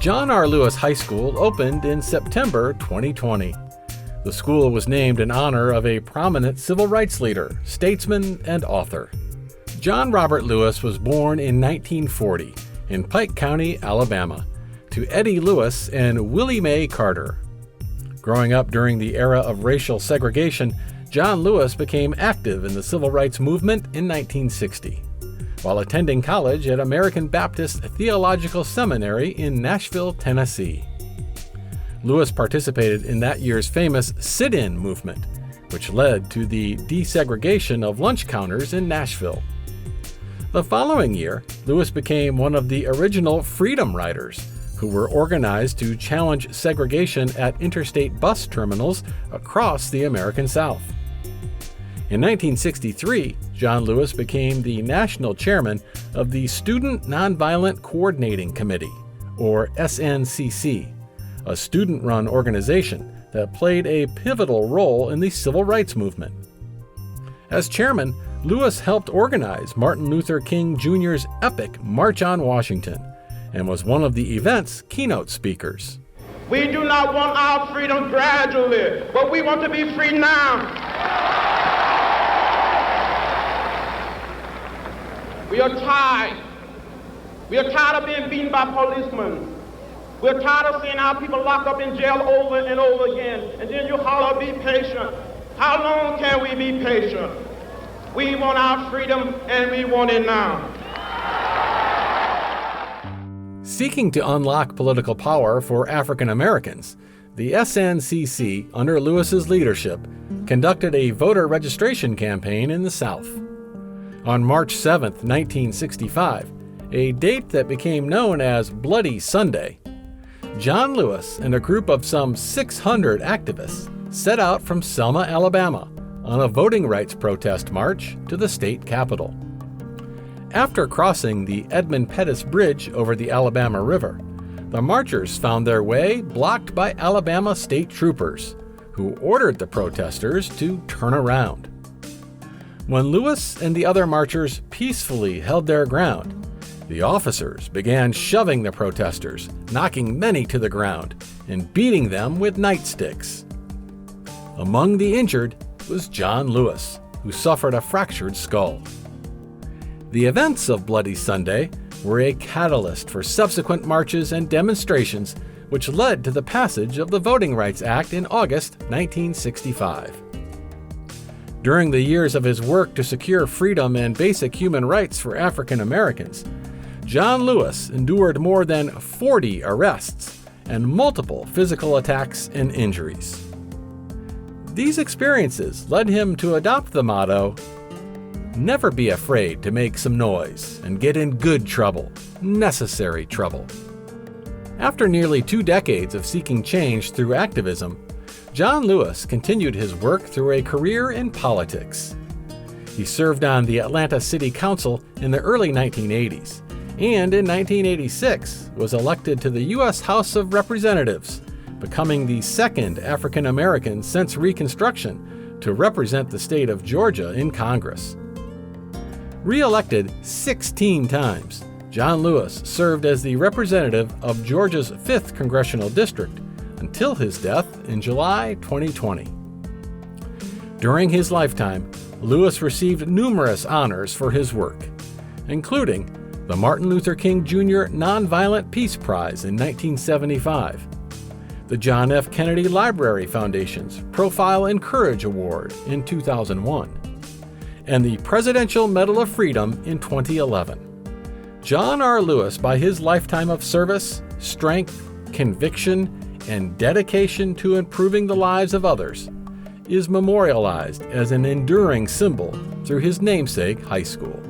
John R. Lewis High School opened in September 2020. The school was named in honor of a prominent civil rights leader, statesman, and author. John Robert Lewis was born in 1940 in Pike County, Alabama, to Eddie Lewis and Willie Mae Carter. Growing up during the era of racial segregation, John Lewis became active in the civil rights movement in 1960, while attending college at American Baptist Theological Seminary in Nashville, Tennessee. Lewis participated in that year's famous sit-in movement, which led to the desegregation of lunch counters in Nashville. The following year, Lewis became one of the original Freedom Riders, who were organized to challenge segregation at interstate bus terminals across the American South. In 1963, John Lewis became the national chairman of the Student Nonviolent Coordinating Committee, or SNCC, a student-run organization that played a pivotal role in the civil rights movement. As chairman, Lewis helped organize Martin Luther King Jr.'s epic March on Washington and was one of the event's keynote speakers. We do not want our freedom gradually, but we want to be free now. We are tired. We are tired of being beaten by policemen. We're tired of seeing our people locked up in jail over and over again. And then you holler, be patient. How long can we be patient? We want our freedom, and we want it now. Seeking to unlock political power for African Americans, the SNCC, under Lewis's leadership, conducted a voter registration campaign in the South. On March 7, 1965, a date that became known as Bloody Sunday, John Lewis and a group of some 600 activists set out from Selma, Alabama, on a voting rights protest march to the state capitol. After crossing the Edmund Pettus Bridge over the Alabama River, the marchers found their way blocked by Alabama state troopers, who ordered the protesters to turn around. When Lewis and the other marchers peacefully held their ground, the officers began shoving the protesters, knocking many to the ground, and beating them with nightsticks. Among the injured was John Lewis, who suffered a fractured skull. The events of Bloody Sunday were a catalyst for subsequent marches and demonstrations, which led to the passage of the Voting Rights Act in August 1965. During the years of his work to secure freedom and basic human rights for African Americans, John Lewis endured more than 40 arrests and multiple physical attacks and injuries. These experiences led him to adopt the motto, "Never be afraid to make some noise and get in good trouble, necessary trouble." After nearly 2 decades of seeking change through activism, John Lewis continued his work through a career in politics. He served on the Atlanta City Council in the early 1980s, and in 1986 was elected to the U.S. House of Representatives, becoming the second African American since Reconstruction to represent the state of Georgia in Congress. Re-elected 16 times, John Lewis served as the representative of Georgia's 5th Congressional District until his death in July 2020. During his lifetime, Lewis received numerous honors for his work, including the Martin Luther King Jr. Nonviolent Peace Prize in 1975, the John F. Kennedy Library Foundation's Profile and Courage Award in 2001, and the Presidential Medal of Freedom in 2011. John R. Lewis, by his lifetime of service, strength, conviction, and dedication to improving the lives of others, is memorialized as an enduring symbol through his namesake high school.